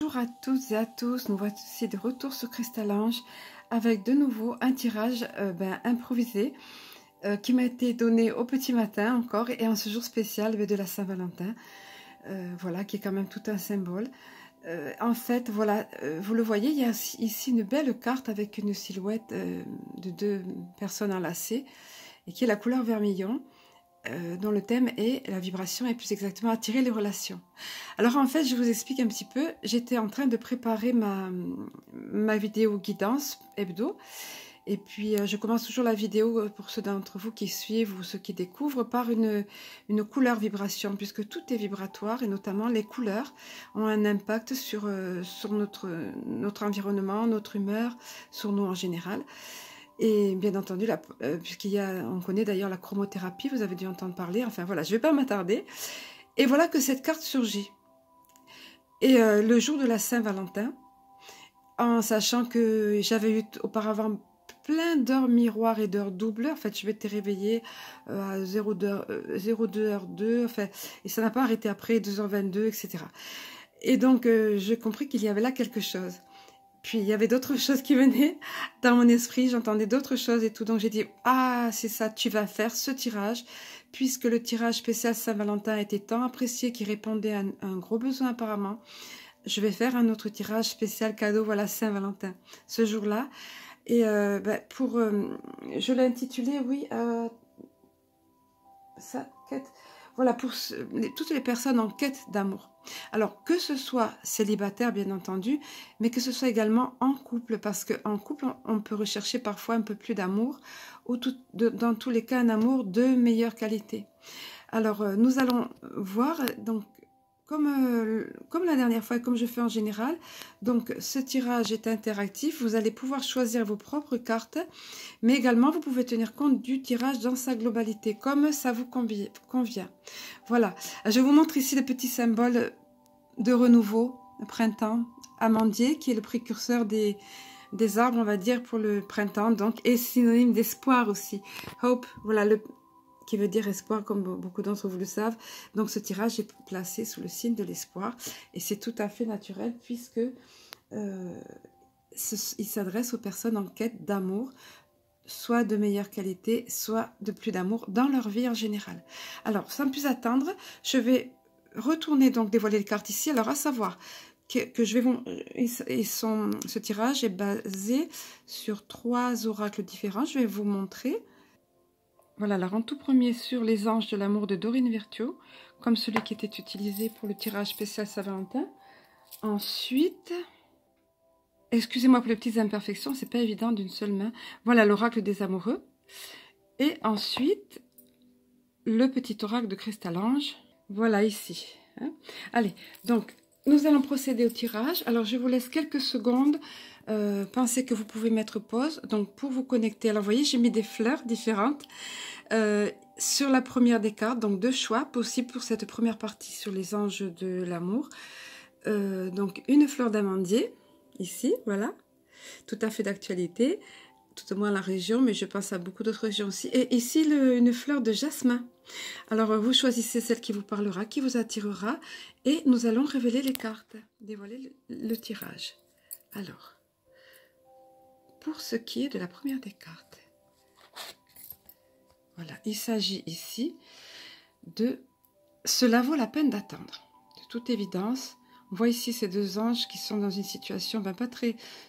Bonjour à toutes et à tous, nous voici de retour sur Cristal-Ange avec de nouveau un tirage improvisé qui m'a été donné au petit matin encore et en ce jour spécial de la Saint-Valentin, voilà, qui est quand même tout un symbole. En fait, voilà, vous le voyez, il y a ici une belle carte avec une silhouette de deux personnes enlacées et qui est la couleur vermillon. Dont le thème est la vibration et plus exactement attirer les relations. Alors en fait, je vous explique un petit peu, j'étais en train de préparer ma vidéo guidance hebdo et puis je commence toujours la vidéo pour ceux d'entre vous qui suivent ou ceux qui découvrent par une couleur vibration puisque tout est vibratoire et notamment les couleurs ont un impact sur notre environnement, notre humeur, sur nous en général. Et bien entendu, on connaît d'ailleurs la chromothérapie, vous avez dû entendre parler, enfin voilà, je ne vais pas m'attarder. Et voilà que cette carte surgit. Et le jour de la Saint-Valentin, en sachant que j'avais eu auparavant plein d'heures miroirs et d'heures doubles, en fait je m'étais réveillée à 02h02, enfin, et ça n'a pas arrêté après 2h22, etc. Et donc j'ai compris qu'il y avait là quelque chose. Puis il y avait d'autres choses qui venaient dans mon esprit, j'entendais d'autres choses et tout. Donc j'ai dit, ah c'est ça, tu vas faire ce tirage, puisque le tirage spécial Saint-Valentin était tant apprécié qu'il répondait à un gros besoin apparemment. Je vais faire un autre tirage spécial cadeau, voilà, Saint-Valentin, ce jour-là. Et je l'ai intitulé, oui, ça, quête. Voilà, pour toutes les personnes en quête d'amour. Alors, que ce soit célibataire, bien entendu, mais que ce soit également en couple, parce qu'en couple, on peut rechercher parfois un peu plus d'amour, ou dans tous les cas, un amour de meilleure qualité. Alors, nous allons voir, donc, comme la dernière fois et comme je fais en général, donc ce tirage est interactif, vous allez pouvoir choisir vos propres cartes, mais également vous pouvez tenir compte du tirage dans sa globalité, comme ça vous convient. Voilà, je vous montre ici le petit symbole de renouveau, printemps, amandier, qui est le précurseur des arbres, on va dire, pour le printemps, donc, et synonyme d'espoir aussi. Hope, voilà, qui veut dire espoir, comme beaucoup d'entre vous le savent. Donc ce tirage est placé sous le signe de l'espoir, et c'est tout à fait naturel, puisque il s'adresse aux personnes en quête d'amour, soit de meilleure qualité, soit de plus d'amour dans leur vie en général. Alors, sans plus attendre, je vais retourner donc dévoiler les cartes ici. Alors, à savoir que je vais ce tirage est basé sur 3 oracles différents. Je vais vous montrer. Voilà, alors en tout premier sur les anges de l'amour de Dorine Virtue, comme celui qui était utilisé pour le tirage spécial Saint-Valentin. Ensuite, excusez-moi pour les petites imperfections, c'est pas évident d'une seule main. Voilà l'oracle des amoureux. Et ensuite, le petit oracle de Cristal-Ange. Voilà ici. Hein. Allez, donc nous allons procéder au tirage. Alors je vous laisse quelques secondes. Pensez que vous pouvez mettre pause. Donc pour vous connecter, alors vous voyez, j'ai mis des fleurs différentes sur la première des cartes. Donc 2 choix possibles pour cette première partie sur les anges de l'amour. Donc une fleur d'amandier. Ici, voilà, tout à fait d'actualité, tout au moins la région, mais je pense à beaucoup d'autres régions aussi. Et ici, une fleur de jasmin. Alors, vous choisissez celle qui vous parlera, qui vous attirera, et nous allons révéler les cartes, dévoiler le tirage. Alors, pour ce qui est de la première des cartes, voilà, il s'agit ici de « Cela vaut la peine d'attendre ». De toute évidence, on voit ici ces 2 anges qui sont dans une situation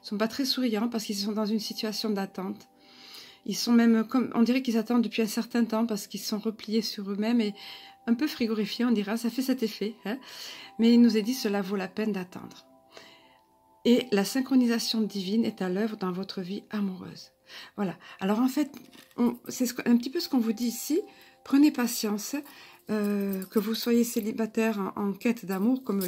sont pas très souriants parce qu'ils sont dans une situation d'attente. Ils sont même comme, on dirait qu'ils attendent depuis un certain temps parce qu'ils sont repliés sur eux-mêmes et un peu frigorifiés, on dira, ça fait cet effet. Hein. Mais il nous est dit cela vaut la peine d'attendre. Et la synchronisation divine est à l'œuvre dans votre vie amoureuse. Voilà. Alors en fait, c'est un petit peu ce qu'on vous dit ici. Prenez patience. Que vous soyez célibataire en quête d'amour, comme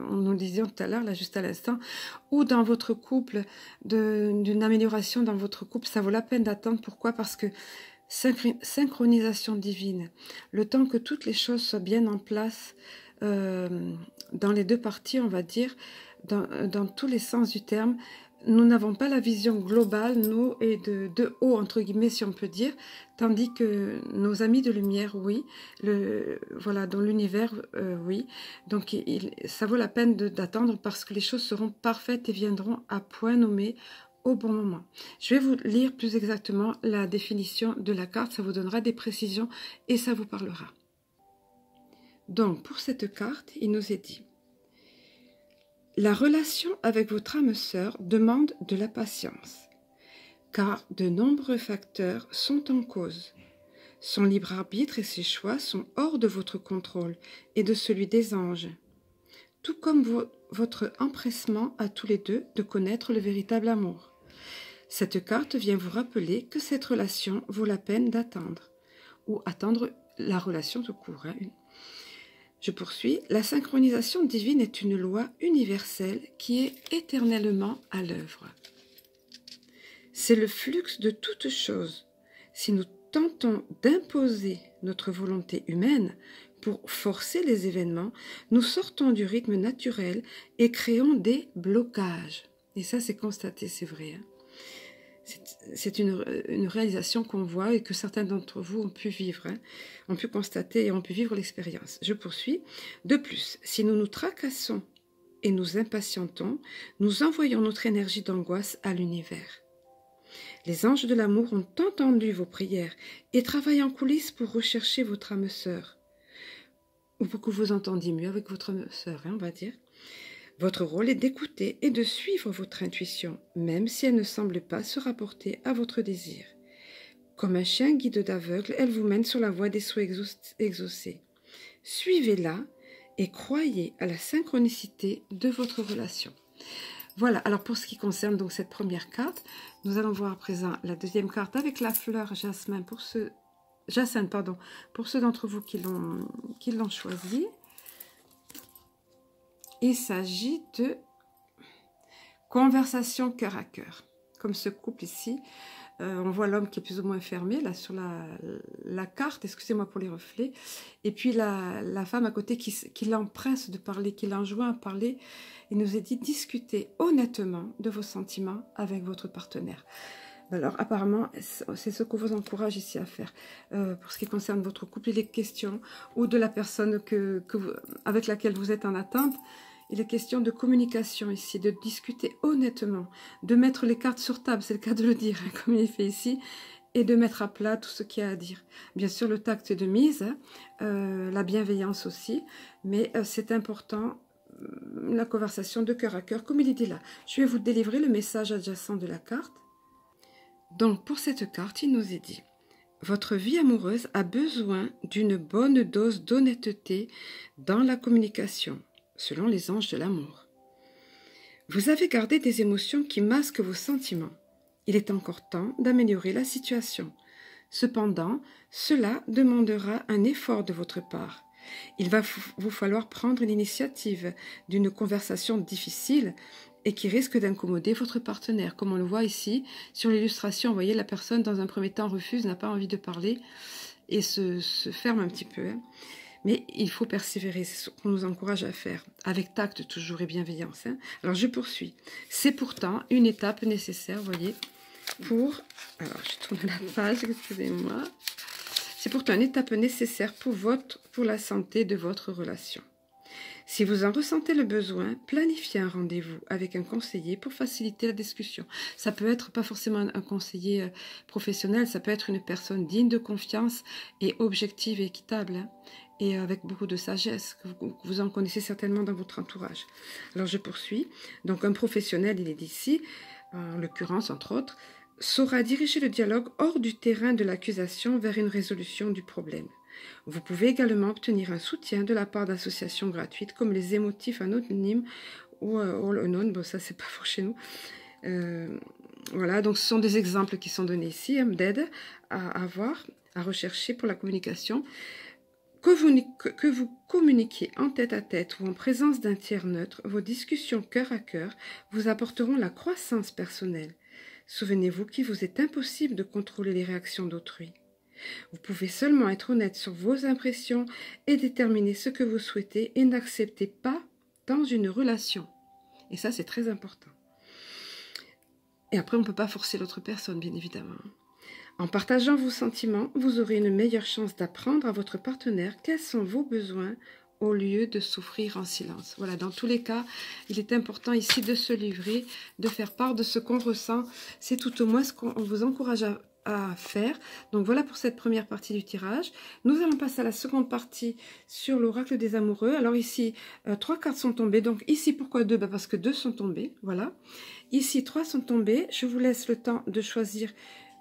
on nous le disait tout à l'heure, là juste à l'instant, ou dans votre couple, d'une amélioration dans votre couple, ça vaut la peine d'attendre. Pourquoi? Parce que synchronisation divine, le temps que toutes les choses soient bien en place dans les 2 parties, on va dire, dans tous les sens du terme, nous n'avons pas la vision globale, nous, et de haut, entre guillemets, si on peut dire, tandis que nos amis de lumière, oui, voilà, dans l'univers, oui. Donc, ça vaut la peine d'attendre parce que les choses seront parfaites et viendront à point nommé au bon moment. Je vais vous lire plus exactement la définition de la carte, ça vous donnera des précisions et ça vous parlera. Donc, pour cette carte, il nous est dit: la relation avec votre âme sœur demande de la patience, car de nombreux facteurs sont en cause. Son libre arbitre et ses choix sont hors de votre contrôle et de celui des anges, tout comme votre empressement à tous les deux de connaître le véritable amour. Cette carte vient vous rappeler que cette relation vaut la peine d'attendre, ou attendre la relation tout court. Je poursuis. La synchronisation divine est une loi universelle qui est éternellement à l'œuvre. C'est le flux de toutes choses. Si nous tentons d'imposer notre volonté humaine pour forcer les événements, nous sortons du rythme naturel et créons des blocages. Et ça, c'est constaté, c'est vrai. C'est une réalisation qu'on voit et que certains d'entre vous ont pu vivre, ont pu constater et ont pu vivre l'expérience. Je poursuis. De plus, si nous nous tracassons et nous impatientons, nous envoyons notre énergie d'angoisse à l'univers. Les anges de l'amour ont entendu vos prières et travaillent en coulisses pour rechercher votre âme sœur. Ou pour que vous entendiez mieux avec votre âme sœur, on va dire. Votre rôle est d'écouter et de suivre votre intuition, même si elle ne semble pas se rapporter à votre désir. Comme un chien guide d'aveugle, elle vous mène sur la voie des souhaits exaucés. Suivez-la et croyez à la synchronicité de votre relation. Voilà, alors pour ce qui concerne donc cette première carte, nous allons voir à présent la deuxième carte avec la fleur jasmin jacinthe, pour ceux d'entre vous qui l'ont choisi. Il s'agit de conversation cœur à cœur. Comme ce couple ici, on voit l'homme qui est plus ou moins fermé là sur la carte, excusez-moi pour les reflets, et puis la femme à côté qui l'empresse de parler, qui l'enjoint à parler. Il nous est dit: discutez honnêtement de vos sentiments avec votre partenaire. Alors apparemment, c'est ce qu'on vous encourage ici à faire. Pour ce qui concerne votre couple, il est question, ou de la personne avec laquelle vous êtes en attente, il est question de communication ici, de discuter honnêtement, de mettre les cartes sur table, c'est le cas de le dire, comme il est fait ici, et de mettre à plat tout ce qu'il y a à dire. Bien sûr, le tact est de mise, la bienveillance aussi, mais c'est important, la conversation de cœur à cœur, comme il est dit là. Je vais vous délivrer le message adjacent de la carte. Donc, pour cette carte, il nous est dit: votre vie amoureuse a besoin d'une bonne dose d'honnêteté dans la communication, selon les anges de l'amour. Vous avez gardé des émotions qui masquent vos sentiments. Il est encore temps d'améliorer la situation. Cependant, cela demandera un effort de votre part. Il va vous falloir prendre l'initiative d'une conversation difficile et qui risque d'incommoder votre partenaire. Comme on le voit ici, sur l'illustration, vous voyez, la personne, dans un premier temps, refuse, n'a pas envie de parler et se ferme un petit peu. Mais il faut persévérer, c'est ce qu'on nous encourage à faire, avec tact toujours et bienveillance. Alors, je poursuis. C'est pourtant une étape nécessaire, vous voyez, pour... Alors, je tourne la page, excusez-moi. C'est pourtant une étape nécessaire pour la santé de votre relation. Si vous en ressentez le besoin, planifiez un rendez-vous avec un conseiller pour faciliter la discussion. Ça peut être pas forcément un conseiller professionnel, ça peut être une personne digne de confiance et objective et équitable, et avec beaucoup de sagesse, que vous en connaissez certainement dans votre entourage. Alors je poursuis. Donc un professionnel, il est d'ici, en l'occurrence entre autres, saura diriger le dialogue hors du terrain de l'accusation vers une résolution du problème. Vous pouvez également obtenir un soutien de la part d'associations gratuites comme les émotifs anonymes ou All-Anon. Bon, ça, c'est pas fort chez nous. Voilà, donc ce sont des exemples qui sont donnés ici, d'aide à avoir, à rechercher pour la communication. Que vous communiquiez en tête-à-tête ou en présence d'un tiers neutre, vos discussions cœur à cœur vous apporteront la croissance personnelle. Souvenez-vous qu'il vous est impossible de contrôler les réactions d'autrui. Vous pouvez seulement être honnête sur vos impressions et déterminer ce que vous souhaitez et n'acceptez pas dans une relation. Et ça, c'est très important. Et après, on ne peut pas forcer l'autre personne, bien évidemment. En partageant vos sentiments, vous aurez une meilleure chance d'apprendre à votre partenaire quels sont vos besoins au lieu de souffrir en silence. Voilà, dans tous les cas, il est important ici de se livrer, de faire part de ce qu'on ressent. C'est tout au moins ce qu'on vous encourage à faire. Donc voilà pour cette première partie du tirage. Nous allons passer à la seconde partie sur l'oracle des amoureux. Alors ici, 3 cartes sont tombées. Donc ici, pourquoi 2? Parce que 2 sont tombées. Voilà. Ici, 3 sont tombées. Je vous laisse le temps de choisir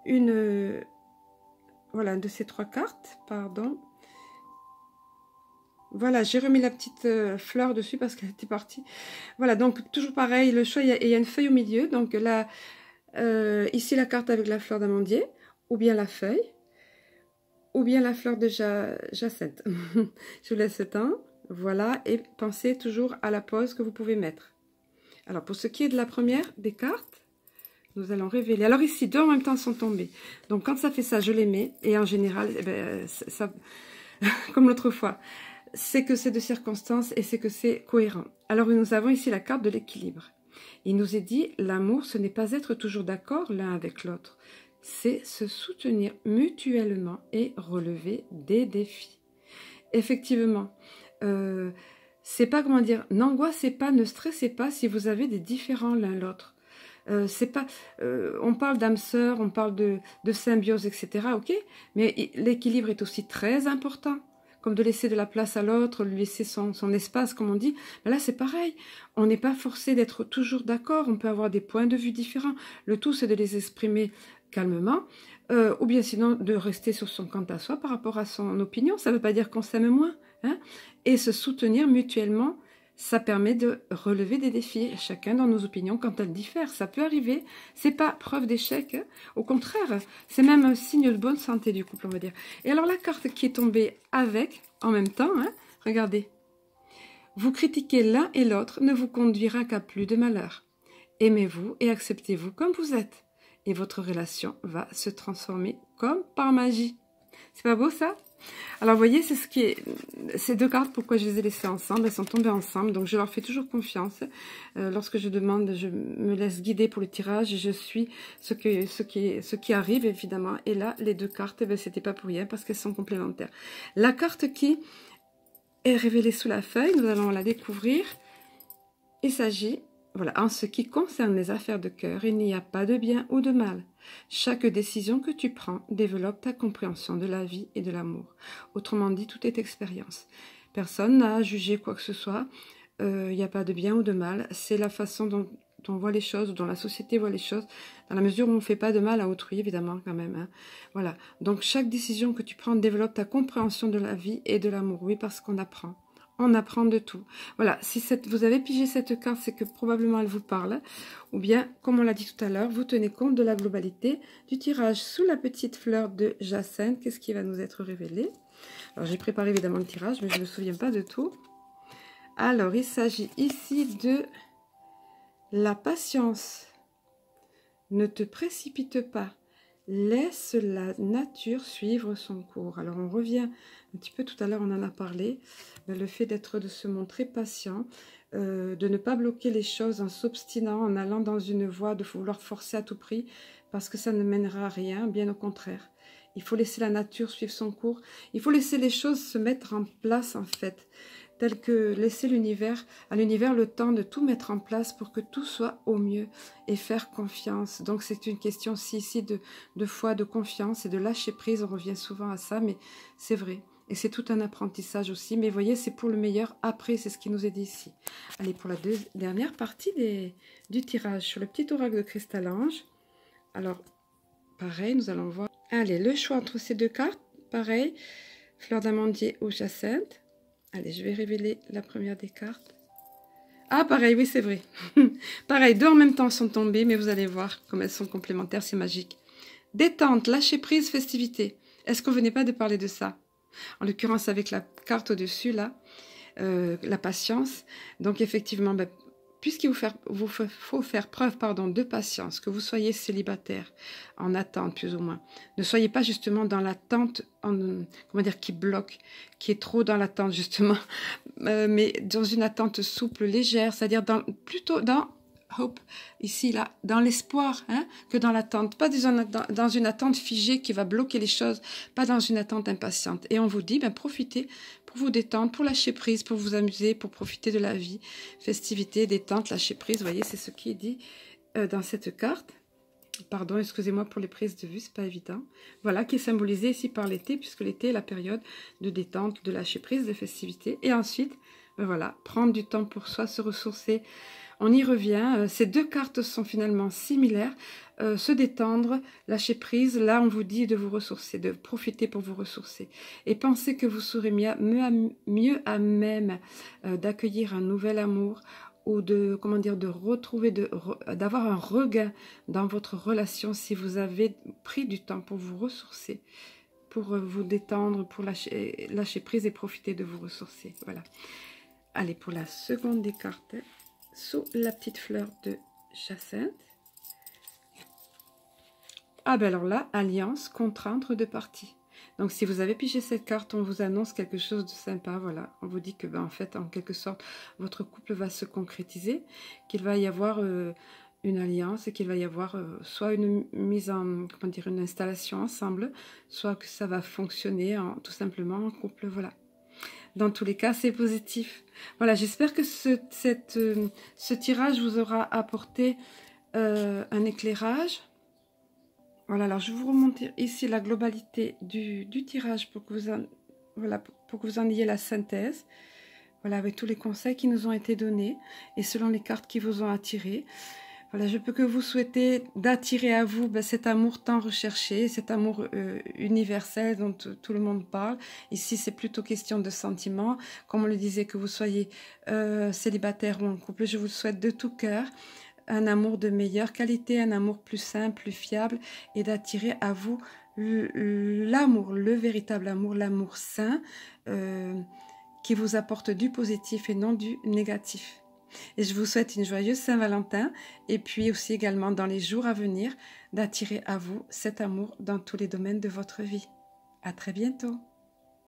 une, voilà, de ces 3 cartes, pardon. Voilà, j'ai remis la petite fleur dessus parce qu'elle était partie. Voilà, donc toujours pareil, le choix, il y a une feuille au milieu. Donc là, ici la carte avec la fleur d'amandier, ou bien la feuille, ou bien la fleur de jacinthe. Je vous laisse le temps. Voilà, et pensez toujours à la pause que vous pouvez mettre. Alors, pour ce qui est de la première des cartes, nous allons révéler. Alors ici, 2 en même temps sont tombés. Donc quand ça fait ça, je les mets. Et en général, eh ben, ça, comme l'autre fois, c'est que c'est de circonstances et c'est que c'est cohérent. Alors nous avons ici la carte de l'équilibre. Il nous est dit, l'amour, ce n'est pas être toujours d'accord l'un avec l'autre. C'est se soutenir mutuellement et relever des défis. Effectivement, c'est pas, comment dire, n'angoissez pas, ne stressez pas si vous avez des différends l'un l'autre. C'est pas, on parle d'âme sœur, on parle de symbiose, etc. Ok, mais l'équilibre est aussi très important, comme de laisser de la place à l'autre, lui laisser son espace, comme on dit. Mais là, c'est pareil. On n'est pas forcé d'être toujours d'accord. On peut avoir des points de vue différents. Le tout, c'est de les exprimer calmement, ou bien sinon de rester sur son compte à soi par rapport à son opinion. Ça ne veut pas dire qu'on s'aime moins, hein, et se soutenir mutuellement. Ça permet de relever des défis, chacun dans nos opinions quand elles diffèrent. Ça peut arriver, c'est pas preuve d'échec, hein. Au contraire, c'est même un signe de bonne santé du couple, on va dire. Et alors la carte qui est tombée avec, en même temps, hein, regardez. Vous critiquer l'un et l'autre ne vous conduira qu'à plus de malheur. Aimez-vous et acceptez-vous comme vous êtes. Et votre relation va se transformer comme par magie. C'est pas beau ça? Alors, vous voyez, c'est ce qui est... Ces 2 cartes, pourquoi je les ai laissées ensemble? Elles sont tombées ensemble, donc je leur fais toujours confiance. Lorsque je demande, je me laisse guider pour le tirage, et je suis ce qui arrive, évidemment. Et là, les 2 cartes, eh ben, c'était pas pour rien, parce qu'elles sont complémentaires. La carte qui est révélée sous la feuille, nous allons la découvrir. Il s'agit... Voilà, en ce qui concerne les affaires de cœur, il n'y a pas de bien ou de mal. Chaque décision que tu prends développe ta compréhension de la vie et de l'amour. Autrement dit, tout est expérience. Personne n'a à juger quoi que ce soit. Il n'y a pas de bien ou de mal. C'est la façon dont on voit les choses, dont la société voit les choses, dans la mesure où on ne fait pas de mal à autrui, évidemment, quand même. Hein. Voilà. Donc, chaque décision que tu prends développe ta compréhension de la vie et de l'amour. Oui, parce qu'on apprend. On apprend de tout. Voilà, si vous avez pigé cette carte, c'est que probablement elle vous parle. Ou bien, comme on l'a dit tout à l'heure, vous tenez compte de la globalité du tirage sous la petite fleur de jacinthe. Qu'est-ce qui va nous être révélé? Alors, j'ai préparé évidemment le tirage, mais je ne me souviens pas de tout. Alors, il s'agit ici de la patience. Ne te précipite pas. Laisse la nature suivre son cours. Alors, on revient un petit peu tout à l'heure, on en a parlé. Le fait de se montrer patient, de ne pas bloquer les choses en s'obstinant, en allant dans une voie, de vouloir forcer à tout prix, parce que ça ne mènera à rien, bien au contraire. Il faut laisser la nature suivre son cours. Il faut laisser les choses se mettre en place, en fait. Tel que laisser à l'univers le temps de tout mettre en place pour que tout soit au mieux et faire confiance. Donc c'est une question aussi ici de foi, de confiance et de lâcher prise. On revient souvent à ça, mais c'est vrai. Et c'est tout un apprentissage aussi. Mais voyez, c'est pour le meilleur après, c'est ce qui nous est dit ici. Allez, pour la dernière partie du tirage sur le petit oracle de Cristal-Ange. Alors, pareil, nous allons voir. Allez, le choix entre ces 2 cartes. Pareil, fleur d'amandier ou jacinthe. Allez, je vais révéler la première des cartes. Ah, pareil, oui, c'est vrai. Pareil, 2 en même temps sont tombées, mais vous allez voir comme elles sont complémentaires, c'est magique. Détente, lâcher prise, festivité. Est-ce qu'on venait pas de parler de ça? En l'occurrence, avec la carte au-dessus, là, la patience. Donc, effectivement, ben, puisqu'il faut faire preuve de patience, que vous soyez célibataire, en attente plus ou moins. Ne soyez pas justement dans l'attente, comment dire, qui bloque, qui est trop dans l'attente justement, mais dans une attente souple, légère, c'est-à-dire plutôt dans hope, ici, là, dans l'espoir, hein, que dans l'attente, pas dans une attente figée qui va bloquer les choses, pas dans une attente impatiente. Et on vous dit, ben, profitez pour vous détendre, pour lâcher prise, pour vous amuser, pour profiter de la vie, festivité, détente, lâcher prise, vous voyez, c'est ce qui est dit dans cette carte. Pardon, excusez-moi pour les prises de vue, c'est pas évident. Voilà, qui est symbolisé ici par l'été, puisque l'été est la période de détente, de lâcher prise, de festivité. Et ensuite, ben voilà, prendre du temps pour soi, se ressourcer. On y revient. Ces deux cartes sont finalement similaires. Se détendre, lâcher prise. Là, on vous dit de vous ressourcer, de profiter pour vous ressourcer. Et pensez que vous serez mieux à même d'accueillir un nouvel amour, ou de, comment dire, de retrouver, d'avoir un regain dans votre relation si vous avez pris du temps pour vous ressourcer, pour vous détendre, pour lâcher prise et profiter de vous ressourcer. Voilà. Allez, pour la seconde des cartes, sous la petite fleur de jacinthe. Ah ben alors là, alliance, contrat entre deux parties. Donc, si vous avez pigé cette carte, on vous annonce quelque chose de sympa, voilà. On vous dit que, ben, en fait, en quelque sorte, votre couple va se concrétiser, qu'il va y avoir une alliance et qu'il va y avoir soit une mise en, comment dire, une installation ensemble, soit que ça va fonctionner tout simplement en couple, voilà. Dans tous les cas, c'est positif. Voilà, j'espère que ce tirage vous aura apporté un éclairage. Voilà, alors je vais vous remonter ici la globalité du tirage pour que vous en ayez la synthèse. Voilà, avec tous les conseils qui nous ont été donnés et selon les cartes qui vous ont attiré. Voilà, je peux que vous souhaiter d'attirer à vous cet amour tant recherché, cet amour universel dont tout le monde parle. Ici, c'est plutôt question de sentiments. Comme on le disait, que vous soyez célibataire ou en couple, je vous le souhaite de tout cœur. Un amour de meilleure qualité, un amour plus simple, plus fiable, et d'attirer à vous l'amour, le véritable amour, l'amour sain, qui vous apporte du positif et non du négatif. Et je vous souhaite une joyeuse Saint-Valentin, et puis aussi également dans les jours à venir, d'attirer à vous cet amour dans tous les domaines de votre vie. À très bientôt.